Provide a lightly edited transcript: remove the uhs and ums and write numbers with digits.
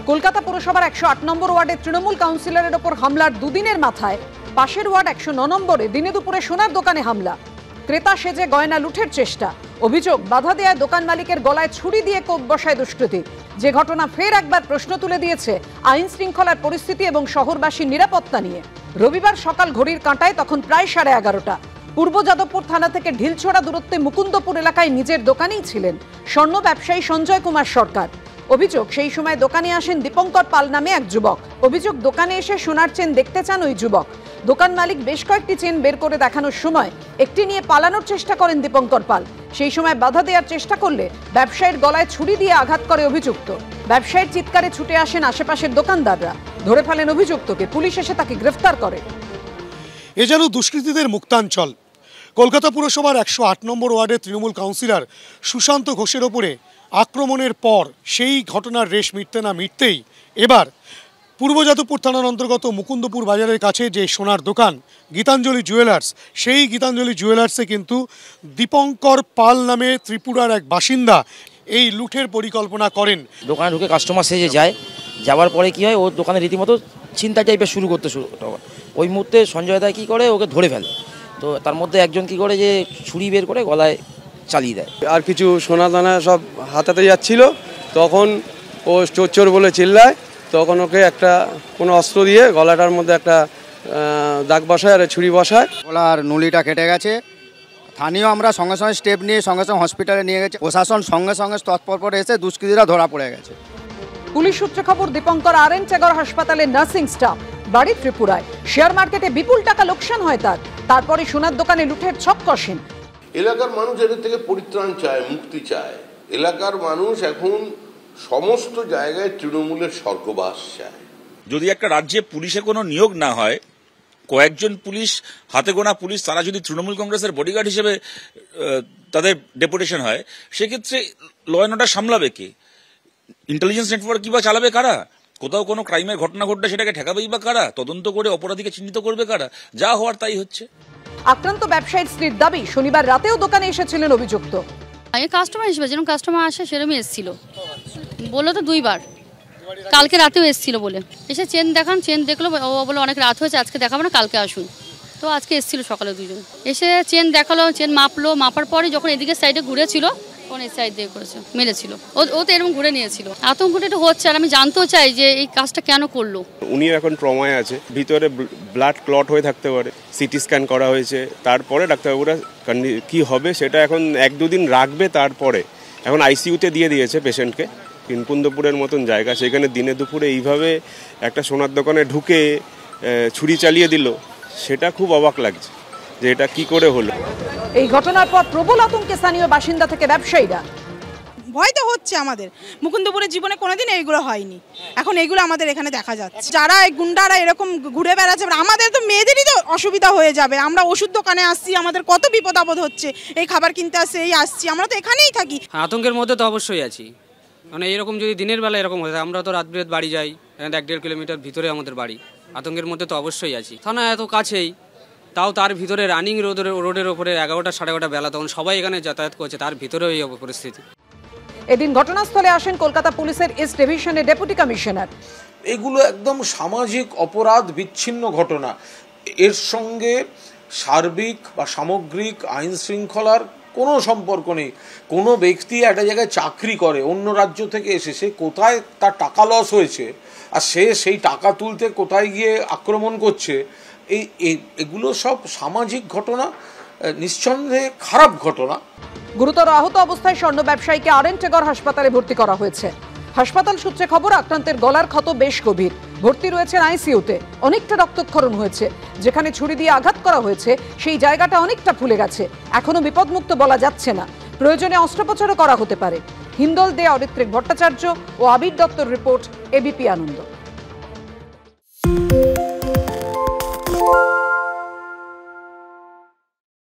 কলকাতা পুরসভার 108 নম্বর ওয়ার্ডে তৃণমূল কাউন্সিলরের ওপর হামলার দুদিনের মাথায় পাশের ওয়ার্ড 109 নম্বরে দিনে দুপুরে সোনার দোকানে হামলা। ক্রেতা সেজে গয়না লুঠের চেষ্টা। অভিযোগ, বাধা দেওয়ায় দোকান মালিকের গলায় ছুরি দিয়ে কোপ বসায় দুষ্কৃতী। যে ঘটনা ফের একবার প্রশ্ন তুলে দিয়েছে আইন শৃঙ্খলার পরিস্থিতি এবং শহরবাসীর নিরাপত্তা নিয়ে। রবিবার সকাল ঘড়ির কাঁটায় তখন প্রায় 11:30। পূর্ব যাদবপুর থানা থেকে ঢিলছড়া দূরত্বে মুকুন্দপুর এলাকায় নিজের দোকানেই ছিলেন স্বর্ণ ব্যবসায়ী সঞ্জয় কুমার সরকার। অভিযোগ, সেই সময় দোকানে আসেন দীপঙ্কর পাল নামে এক যুবক। অভিযোগ, দোকানে এসে সোনার চেন দেখতে চান ওই যুবক। দোকান মালিক বেশ কয়েকটি চেন বের করে দেখানোর সময় একটি নিয়ে পালানোর চেষ্টা করেন দীপঙ্কর পাল। সেই সময় বাধা দেওয়ার চেষ্টা করলে ব্যবসায়ীর গলায় ছুরি দিয়ে আঘাত করে অভিযুক্ত। ব্যবসায়ীর চিৎকারে ছুটে আসেন আশেপাশের দোকানদাররা। ধরে ফেলেন অভিযুক্তকে। পুলিশ এসে তাকে গ্রেফতার করে। এ যেন দুষ্কৃতীদের মুক্তাঞ্চল। কলকাতা পুরসভার 108 নম্বর ওয়ার্ডের তৃণমূল কাউন্সিলর সুশান্ত ঘোষের ওপরে আক্রমণের পর সেই ঘটনার রেশ মিটতে না মিটতেই এবার পূর্ব যাদবপুর থানার অন্তর্গত মুকুন্দপুর বাজারের কাছে যে সোনার দোকান গীতাঞ্জলি জুয়েলার্স, সেই গীতাঞ্জলি জুয়েলার্সে কিন্তু দীপঙ্কর পাল নামে ত্রিপুরার এক বাসিন্দা এই লুঠের পরিকল্পনা করেন। দোকানে ঢুকে কাস্টমার সেজে যায়, যাওয়ার পরে কি হয়, ওর দোকানে রীতিমতো চিন্তা টাইপের শুরু ওই মুহূর্তে সঞ্জয় দা কী করে, ওকে ধরে ফেলে। তো তার মধ্যে একজন কি করে যে ছুরি বের করে গলায় চালিয়ে দেয়। আর কিছু সোনা দানা সব হাতাতে যাচ্ছিল, তখন ও চোর চোর বলে চিল্লায়। তখন ওকে একটা কোনো অস্ত্র দিয়ে গলাটার মধ্যে একটা দাগ বসায় আর ছুরি বসায়। গলার নলিটা কেটে গেছে। স্থানীয় আমরা সঙ্গে সঙ্গে স্টেপ নিয়ে সঙ্গে সঙ্গে হসপিটালে নিয়ে গেছে। প্রশাসন সঙ্গে সঙ্গে তৎপর এসে দুষ্কৃতীরা ধরা পড়ে গেছে। পুলিশ সূত্রে খবর, দীপঙ্কর আর.এন. টেগর হাসপাতালে নার্সিং স্টাফ, বাড়ি ত্রিপুরায়। শেয়ার মার্কেটে বিপুল টাকা লোকসান হয় তার। তারপরে সোনার দোকানে লুঠের ছক কষেন। এলাকার মানুষ এদের থেকে পরিত্রাণ চায়, মুক্তি চায়। এলাকার মানুষ এখন সমস্ত জায়গায় তৃণমূলের স্বর্গবাস চায়। যদি একটা রাজ্যে পুলিশে কোনো নিয়োগ না হয়, কয়েকজন পুলিশ, হাতে গোনা পুলিশ, তারা যদি তৃণমূল কংগ্রেসের বডিগার্ড হিসেবে তাদের ডেপুটেশন হয়, সেক্ষেত্রে ল অ্যান্ড অর্ডার সামলাবে কে? ইন্টেলিজেন্স নেটওয়ার্ক কিংবা চালাবে কারা? কোথাও কোনো ক্রাইমের ঘটনা ঘটলে সেটাকে ঠেকাবেই বা কারা? তদন্ত করে অপরাধীকে চিহ্নিত করবে কারা? যা হওয়ার তাই হচ্ছে। আক্রান্ত ব্যবসায়ীর স্ত্রীর দাবি, শনিবার রাতেও দোকানে এসেছিলেন অভিযুক্ত। কাস্টমার হিসেবে যেরকম কাস্টমার আসে সেরকমই এসেছিল, বললো তো 2 বার। কালকে রাতেও এসেছিল বলে, এসে চেন দেখান, চেন দেখলো, ও বলে অনেক রাত হয়েছে, আজকে দেখাবো না, কালকে আসুন। তো আজকে এসেছিল সকালে 2 জন, এসে চেন দেখালো, চেন মাপলো, মাপার পরে যখন এদিকে সাইডে ঘুরেছিল, তখন এই সাইড দিয়ে করেছে, মেরেছিল। ও তো এরকম ঘুরে নিয়েছিল। আতঙ্কটা একটু হচ্ছে, আর আমি জানতেও চাই যে এই কাজটা কেন করলো। উনি এখন ট্রমায় আছে, ভিতরে ব্লাড ক্লট হয়ে থাকতে পারে। সিটি স্ক্যান করা হয়েছে, তারপরে ডাক্তারবাবুরা কি হবে সেটা এখন 1-2 দিন রাখবে। তারপরে এখন আইসিইউতে দিয়ে দিয়েছে পেশেন্টকে। মুকুন্দপুরের মতন জায়গা, সেখানে দিনে দুপুরে এইভাবে একটা সোনার দোকানে ঢুকে ছুরি চালিয়ে দিল, সেটা খুব অবাক লাগছে যে এটা কি করে হলো। এই ঘটনার পর প্রবল আতঙ্কে স্থানীয় বাসিন্দা থেকে ব্যবসায়ীরা। ভয় তো হচ্ছে আমাদের, মুকুন্দপুরের জীবনে কোনোদিন এইগুলো হয়নি, এখন এইগুলো আমাদের এখানে দেখা যাচ্ছে। যারা এই গুন্ডারা এরকম ঘুরে বেড়াচ্ছে, আমাদের তো মেয়েদেরই তো অসুবিধা হয়ে যাবে। আমরা ওষুধ দোকানে আসছি, আমাদের কত বিপদ আপদ হচ্ছে, এই খাবার কিনতে আসছে, এই আসছি, আমরা তো এখানেই থাকি। আতঙ্কের মধ্যে তো অবশ্যই আছি, মানে এরকম যদি দিনের বেলা এরকম হয়ে থাকে, আমরা তো রাত বিরাত বাড়ি যাই, 1-1.5 কিলোমিটার ভিতরে আমাদের বাড়ি। আতঙ্কের মধ্যে তো অবশ্যই আছি। থানা এত কাছেই, তাও তার ভিতরে রানিং রোডের ওপরে 11টা 11:30 বেলা, তখন সবাই এখানে যাতায়াত করছে, তার ভিতরেও এই পরিস্থিতি। এদিন ঘটনাস্থলে আসেন কলকাতা পুলিশের ইস্ট ডিভিশনের ডেপুটি কমিশনার। এগুলো একদম সামাজিক অপরাধ, বিচ্ছিন্ন ঘটনা। এর সঙ্গে সার্বিক বা সামগ্রিক আইন শৃঙ্খলার কোনো সম্পর্ক নেই। কোনো ব্যক্তি একটা জায়গায় চাকরি করে, অন্য রাজ্য থেকে এসে, সে কোথায় তার টাকা লস হয়েছে, আর সে সেই টাকা তুলতে কোথায় গিয়ে আক্রমণ করছে, এগুলো সব সামাজিক ঘটনা, নিঃসন্দেহে খারাপ ঘটনা। গুরুতর আহত অবস্থায় স্বর্ণ ব্যবসায়ীকে আর.এন. টেগর হাসপাতালে ভর্তি করা হয়েছে। হাসপাতাল সূত্রে খবর, আক্রান্তের গলার ক্ষত বেশ গভীর। ভর্তি রয়েছেন আইসিইউতে। অনেকটা রক্তক্ষরণ হয়েছে। যেখানে ছুরি দিয়ে আঘাত করা হয়েছে সেই জায়গাটা অনেকটা ফুলে গেছে। এখনো বিপদমুক্ত বলা যাচ্ছে না, প্রয়োজনে অস্ত্রোপচারও করা হতে পারে। হিন্দল দে, অরিত্রিক ভট্টাচার্য ও আবির দত্তর রিপোর্ট, এবিপি আনন্দ।